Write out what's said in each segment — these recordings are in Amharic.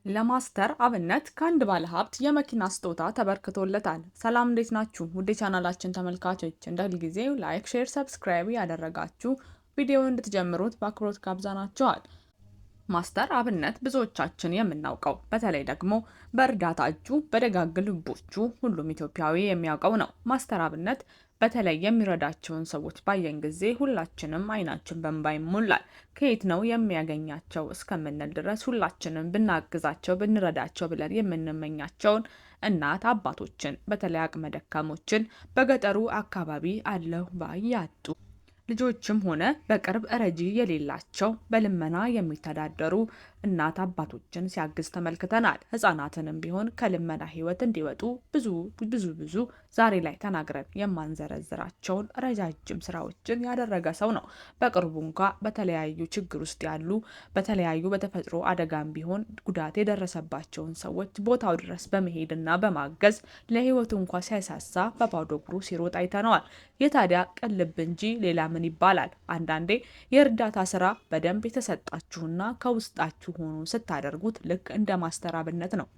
ለማስተር አብነት ከአንድ ባለሀብት የመኪና ስጦታ ተበርክቶለታል። ሰላም እንዴት ናችሁ? ውድ የቻናላችን ተመልካቾች እንደ ሁልጊዜው ላይክ፣ ሼር፣ ሰብስክራይብ ያደረጋችሁ ቪዲዮውን እንድትጀምሩት በአክብሮት ጋብዘናችኋል። ማስተር አብነት ብዙዎቻችን የምናውቀው በተለይ ደግሞ በእርዳታ እጁ በደጋግ ልቦቹ ሁሉም ኢትዮጵያዊ የሚያውቀው ነው። ማስተር አብነት በተለይ የሚረዳቸውን ሰዎች ባየን ጊዜ ሁላችንም አይናችን በእንባ ይሞላል። ከየት ነው የሚያገኛቸው እስከምንል ድረስ ሁላችንም ብናግዛቸው ብንረዳቸው ብለን የምንመኛቸውን እናት አባቶችን በተለይ አቅመ ደካሞችን በገጠሩ አካባቢ አለሁ ባይ ያጡ ልጆችም ሆነ በቅርብ ረጂ የሌላቸው በልመና የሚተዳደሩ እናት አባቶችን ሲያግዝ ተመልክተናል። ህጻናትንም ቢሆን ከልመና ህይወት እንዲወጡ ብዙ ዛሬ ላይ ተናግረን የማንዘረዝራቸውን ረጃጅም ስራዎችን ያደረገ ሰው ነው። በቅርቡ እንኳ በተለያዩ ችግር ውስጥ ያሉ በተለያዩ በተፈጥሮ አደጋም ቢሆን ጉዳት የደረሰባቸውን ሰዎች ቦታው ድረስ በመሄድና በማገዝ ለህይወቱ እንኳ ሳይሳሳ በባዶ እግሩ ሲሮጥ አይተነዋል። ይህ ታዲያ ቅልብ እንጂ ሌላ ምን ይባላል? አንዳንዴ የእርዳታ ስራ በደንብ የተሰጣችሁና ከውስጣችሁ ሆኖ ስታደርጉት ልክ እንደ ማስተር አብነት ነው።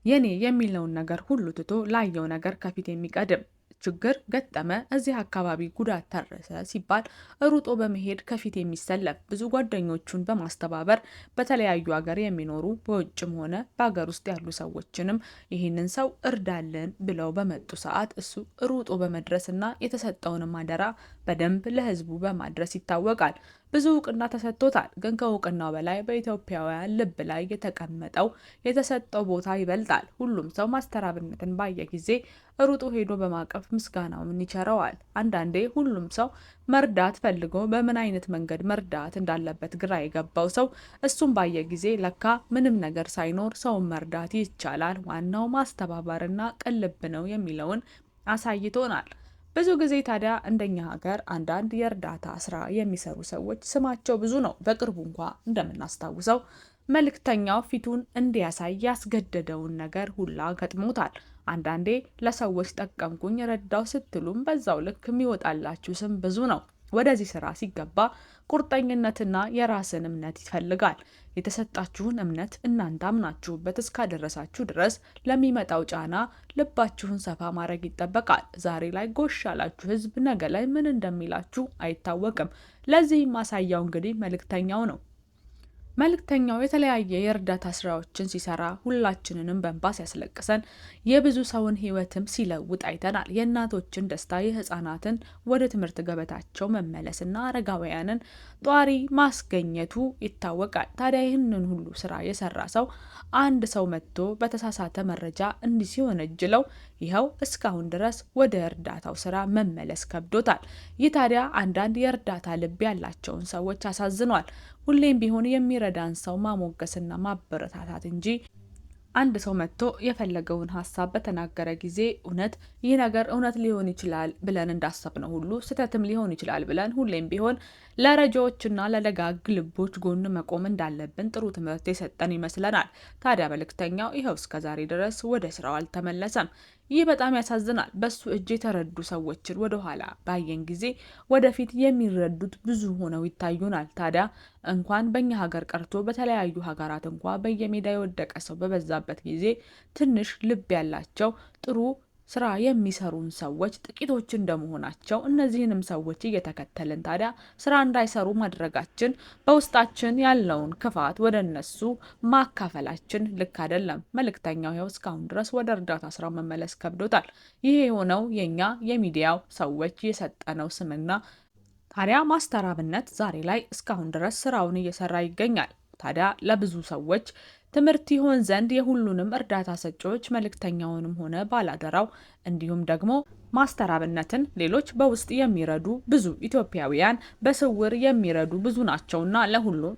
የኔ የሚለውን ነገር ሁሉ ትቶ ላየው ነገር ከፊት የሚቀድም ችግር ገጠመ፣ እዚህ አካባቢ ጉዳት ደረሰ ሲባል ሩጦ በመሄድ ከፊት የሚሰለፍ ብዙ ጓደኞቹን በማስተባበር በተለያዩ ሀገር የሚኖሩ በውጭም ሆነ በሀገር ውስጥ ያሉ ሰዎችንም ይህንን ሰው እርዳለን ብለው በመጡ ሰዓት እሱ ሩጦ በመድረስና የተሰጠውንም አደራ በደንብ ለህዝቡ በማድረስ ይታወቃል። ብዙ እውቅና ተሰጥቶታል። ግን ከእውቅናው በላይ በኢትዮጵያውያን ልብ ላይ የተቀመጠው የተሰጠው ቦታ ይበልጣል። ሁሉም ሰው ማስተር አብነትን ባየ ጊዜ ሩጦ ሄዶ በማቀፍ ምስጋናውን ይቸረዋል። አንዳንዴ ሁሉም ሰው መርዳት ፈልጎ በምን አይነት መንገድ መርዳት እንዳለበት ግራ የገባው ሰው እሱም ባየ ጊዜ ለካ ምንም ነገር ሳይኖር ሰውን መርዳት ይቻላል፣ ዋናው ማስተባበርና ቅልብ ነው የሚለውን አሳይቶናል። ብዙ ጊዜ ታዲያ እንደኛ ሀገር አንዳንድ የእርዳታ ስራ የሚሰሩ ሰዎች ስማቸው ብዙ ነው። በቅርቡ እንኳ እንደምናስታውሰው መልእክተኛው ፊቱን እንዲያሳይ ያስገደደውን ነገር ሁላ ገጥሞታል። አንዳንዴ ለሰዎች ጠቀምኩኝ ረዳው ስትሉም በዛው ልክ የሚወጣላችሁ ስም ብዙ ነው። ወደዚህ ስራ ሲገባ ቁርጠኝነትና የራስን እምነት ይፈልጋል። የተሰጣችሁን እምነት እናንተ አምናችሁበት እስካደረሳችሁ ድረስ ለሚመጣው ጫና ልባችሁን ሰፋ ማድረግ ይጠበቃል። ዛሬ ላይ ጎሽ ያላችሁ ህዝብ ነገ ላይ ምን እንደሚላችሁ አይታወቅም። ለዚህም ማሳያው እንግዲህ መልእክተኛው ነው። መልእክተኛው የተለያየ የእርዳታ ስራዎችን ሲሰራ ሁላችንንም በእንባ ሲያስለቅሰን የብዙ ሰውን ህይወትም ሲለውጥ አይተናል። የእናቶችን ደስታ፣ የህፃናትን ወደ ትምህርት ገበታቸው መመለስና አረጋውያንን ጧሪ ማስገኘቱ ይታወቃል። ታዲያ ይህንን ሁሉ ስራ የሰራ ሰው አንድ ሰው መጥቶ በተሳሳተ መረጃ እንዲህ ሲወነጅለው ይኸው እስካሁን ድረስ ወደ እርዳታው ስራ መመለስ ከብዶታል። ይህ ታዲያ አንዳንድ የእርዳታ ልብ ያላቸውን ሰዎች አሳዝኗል። ሁሌም ቢሆን የሚረዳን ሰው ማሞገስና ማበረታታት እንጂ አንድ ሰው መጥቶ የፈለገውን ሀሳብ በተናገረ ጊዜ ይህ ነገር እውነት ሊሆን ይችላል ብለን እንዳሰብነው ሁሉ ስህተትም ሊሆን ይችላል ብለን ሁሌም ቢሆን ለረጃዎችና ለደጋግ ልቦች ጎን መቆም እንዳለብን ጥሩ ትምህርት የሰጠን ይመስለናል። ታዲያ መልእክተኛው ይኸው እስከዛሬ ድረስ ወደ ስራው አልተመለሰም። ይህ በጣም ያሳዝናል። በሱ እጅ የተረዱ ሰዎችን ወደኋላ ባየን ጊዜ ወደፊት የሚረዱት ብዙ ሆነው ይታዩናል። ታዲያ እንኳን በእኛ ሀገር ቀርቶ በተለያዩ ሀገራት እንኳ በየሜዳ የወደቀ ሰው በበዛበት ጊዜ ትንሽ ልብ ያላቸው ጥሩ ስራ የሚሰሩን ሰዎች ጥቂቶች እንደመሆናቸው እነዚህንም ሰዎች እየተከተልን ታዲያ ስራ እንዳይሰሩ ማድረጋችን በውስጣችን ያለውን ክፋት ወደ እነሱ ማካፈላችን ልክ አይደለም። መልእክተኛው ይኸው እስካሁን ድረስ ወደ እርዳታ ስራው መመለስ ከብዶታል። ይሄ የሆነው የኛ የሚዲያው ሰዎች የሰጠነው ስምና ታዲያ ማስተር አብነት ዛሬ ላይ እስካሁን ድረስ ስራውን እየሰራ ይገኛል። ታዲያ ለብዙ ሰዎች ትምህርት ይሆን ዘንድ የሁሉንም እርዳታ ሰጪዎች መልእክተኛውንም ሆነ ባላደራው እንዲሁም ደግሞ ማስተር አብነትን ሌሎች በውስጥ የሚረዱ ብዙ ኢትዮጵያውያን በስውር የሚረዱ ብዙ ናቸውና ለሁሉም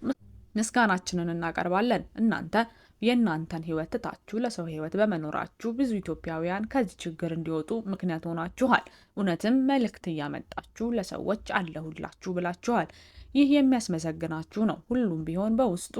ምስጋናችንን እናቀርባለን። እናንተ የእናንተን ህይወት ትታችሁ ለሰው ህይወት በመኖራችሁ ብዙ ኢትዮጵያውያን ከዚህ ችግር እንዲወጡ ምክንያት ሆናችኋል። እውነትም መልእክት እያመጣችሁ ለሰዎች አለሁላችሁ ብላችኋል። ይህ የሚያስመሰግናችሁ ነው። ሁሉም ቢሆን በውስጡ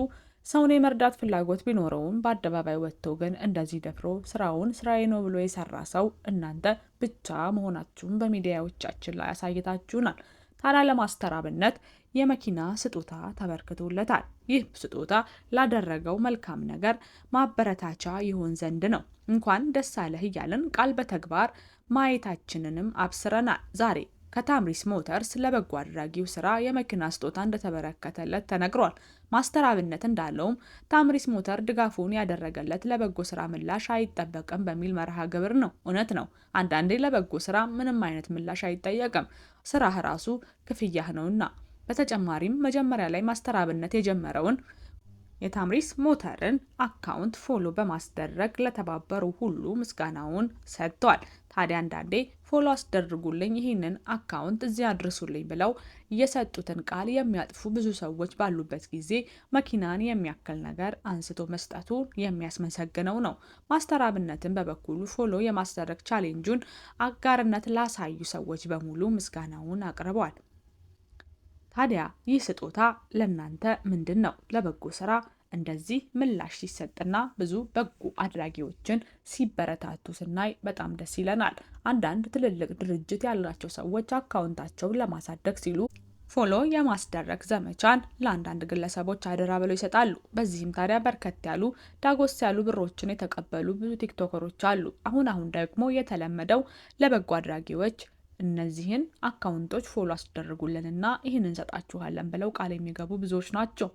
ሰውን የመርዳት ፍላጎት ቢኖረውም በአደባባይ ወጥቶ ግን እንደዚህ ደፍሮ ስራውን ስራዬ ነው ብሎ የሰራ ሰው እናንተ ብቻ መሆናችሁን በሚዲያዎቻችን ላይ አሳይታችሁናል። ታዲያ ለማስተር አብነት የመኪና ስጦታ ተበርክቶለታል። ይህ ስጦታ ላደረገው መልካም ነገር ማበረታቻ ይሆን ዘንድ ነው። እንኳን ደስ አለህ እያልን ቃል በተግባር ማየታችንንም አብስረናል። ዛሬ ከታምሪስ ሞተርስ ለበጎ አድራጊው ስራ የመኪና ስጦታ እንደተበረከተለት ተነግሯል። ማስተር አብነት እንዳለውም ታምሪስ ሞተር ድጋፉን ያደረገለት ለበጎ ስራ ምላሽ አይጠበቅም በሚል መርሃ ግብር ነው። እውነት ነው። አንዳንዴ ለበጎ ስራ ምንም አይነት ምላሽ አይጠየቅም፣ ስራህ ራሱ ክፍያህ ነውና። በተጨማሪም መጀመሪያ ላይ ማስተር አብነት የጀመረውን የታምሪስ ሞተርን አካውንት ፎሎ በማስደረግ ለተባበሩ ሁሉ ምስጋናውን ሰጥቷል። ታዲያ አንዳንዴ ፎሎ አስደርጉልኝ፣ ይህንን አካውንት እዚህ አድርሱልኝ ብለው የሰጡትን ቃል የሚያጥፉ ብዙ ሰዎች ባሉበት ጊዜ መኪናን የሚያክል ነገር አንስቶ መስጠቱ የሚያስመሰግነው ነው። ማስተር አብነትን በበኩሉ ፎሎ የማስደረግ ቻሌንጁን አጋርነት ላሳዩ ሰዎች በሙሉ ምስጋናውን አቅርቧል። ታዲያ ይህ ስጦታ ለእናንተ ምንድን ነው? ለበጎ ስራ እንደዚህ ምላሽ ሲሰጥና ብዙ በጎ አድራጊዎችን ሲበረታቱ ስናይ በጣም ደስ ይለናል። አንዳንድ ትልልቅ ድርጅት ያላቸው ሰዎች አካውንታቸውን ለማሳደግ ሲሉ ፎሎ የማስደረግ ዘመቻን ለአንዳንድ ግለሰቦች አደራ ብለው ይሰጣሉ። በዚህም ታዲያ በርከት ያሉ ዳጎስ ያሉ ብሮችን የተቀበሉ ብዙ ቲክቶከሮች አሉ። አሁን ደግሞ የተለመደው ለበጎ አድራጊዎች እነዚህን አካውንቶች ፎሎ አስደርጉልንና ይህን እንሰጣችኋለን ብለው ቃል የሚገቡ ብዙዎች ናቸው።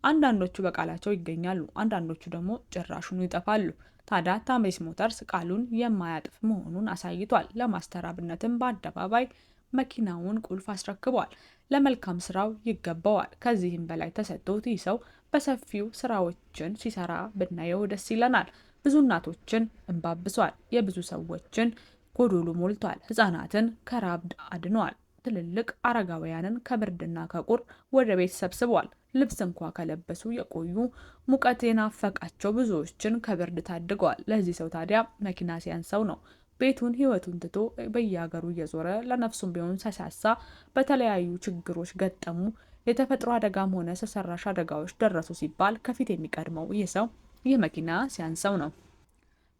አንዳንዶቹ በቃላቸው ይገኛሉ፣ አንዳንዶቹ ደግሞ ጭራሹኑ ይጠፋሉ። ታዲያ ታምሪስ ሞተርስ ቃሉን የማያጥፍ መሆኑን አሳይቷል። ለማስተር አብነትም በአደባባይ መኪናውን ቁልፍ አስረክቧል። ለመልካም ስራው ይገባዋል። ከዚህም በላይ ተሰጥቶት ይህ ሰው በሰፊው ስራዎችን ሲሰራ ብናየው ደስ ይለናል። ብዙ እናቶችን እንባብሷል። የብዙ ሰዎችን ጎዶሎ ሞልቷል። ህጻናትን ከራብ አድኗል። ትልልቅ አረጋውያንን ከብርድና ከቁር ወደ ቤት ሰብስቧል። ልብስ እንኳ ከለበሱ የቆዩ ሙቀት የናፈቃቸው ብዙዎችን ከብርድ ታድገዋል። ለዚህ ሰው ታዲያ መኪና ሲያንሰው ነው። ቤቱን ህይወቱን ትቶ በየሀገሩ እየዞረ ለነፍሱም ቢሆን ሳሳሳ በተለያዩ ችግሮች ገጠሙ። የተፈጥሮ አደጋም ሆነ ሰው ሰራሽ አደጋዎች ደረሱ ሲባል ከፊት የሚቀድመው ይህ ሰው ይህ መኪና ሲያንሰው ነው።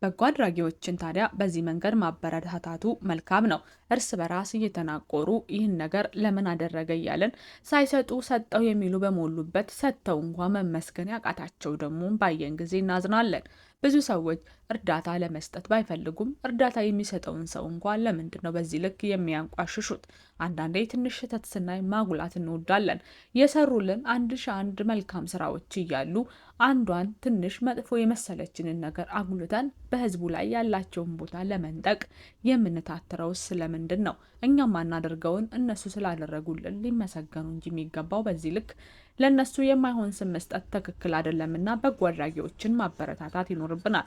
በጎ አድራጊዎችን ታዲያ በዚህ መንገድ ማበረታታቱ መልካም ነው። እርስ በራስ እየተናቆሩ ይህን ነገር ለምን አደረገ እያለን ሳይሰጡ ሰጠው የሚሉ በሞሉበት ሰጥተው እንኳ መመስገን ያቃታቸው ደግሞ ባየን ጊዜ እናዝናለን። ብዙ ሰዎች እርዳታ ለመስጠት ባይፈልጉም እርዳታ የሚሰጠውን ሰው እንኳን ለምንድን ነው በዚህ ልክ የሚያንቋሽሹት? አንዳንዴ ትንሽ ስህተት ስናይ ማጉላት እንወዳለን። የሰሩልን 1001 መልካም ስራዎች እያሉ አንዷን ትንሽ መጥፎ የመሰለችንን ነገር አጉልተን በህዝቡ ላይ ያላቸውን ቦታ ለመንጠቅ የምንታትረው ስለምንድን ነው? እኛም ማናደርገውን እነሱ ስላደረጉልን ሊመሰገኑ እንጂ የሚገባው በዚህ ልክ ለነሱ የማይሆን ስም መስጠት ትክክል አይደለምና በጎ አድራጊዎችን ማበረታታት ይኖርብናል።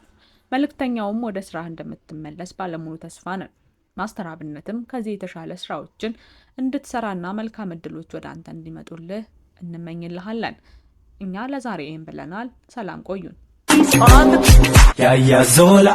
መልእክተኛውም ወደ ስራ እንደምትመለስ ባለሙሉ ተስፋ ነን። ማስተር አብነትም ከዚህ የተሻለ ስራዎችን እንድትሰራና መልካም እድሎች ወደ አንተ እንዲመጡልህ እንመኝልሃለን። እኛ ለዛሬ ይሄን ብለናል። ሰላም ቆዩን። ያ ዞላ